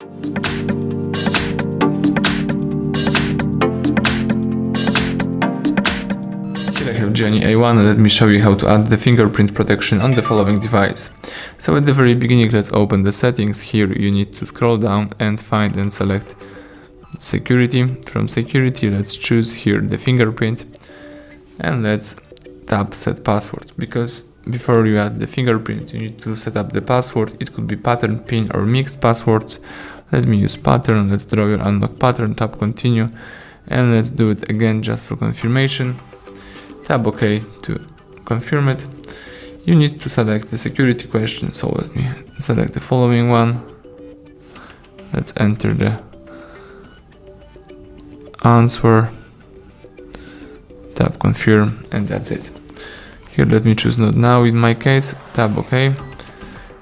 Here I have GIONEE A1 and let me show you how to add the fingerprint protection on the following device. So at the very beginning, let's open the settings. Here you need to scroll down and find and select security. From security, let's choose here the fingerprint and let's tap set password, because before you add the fingerprint you need to set up the password. It could be pattern, pin or mixed passwords. Let me use pattern. Let's draw your unlock pattern, tap continue, and let's do it again just for confirmation. Tap OK to confirm it. You need to select the security question, so let me select the following one. Let's enter the answer, tap confirm, and that's it. Here let me choose not now in my case, tap OK.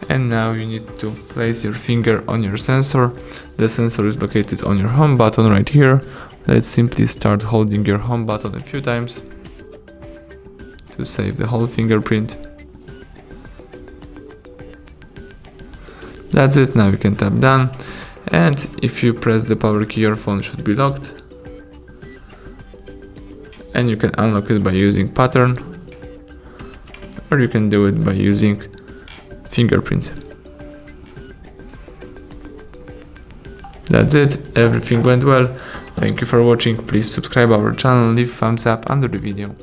And now you need to place your finger on your sensor. The sensor is located on your home button right here. Let's simply start holding your home button a few times to save the whole fingerprint. That's it. Now you can tap done, and if you press the power key, your phone should be locked, and you can unlock it by using pattern, or you can do it by using fingerprint. That's it. Everything went well. Thank you for watching. Please subscribe our channel, leave thumbs up under the video.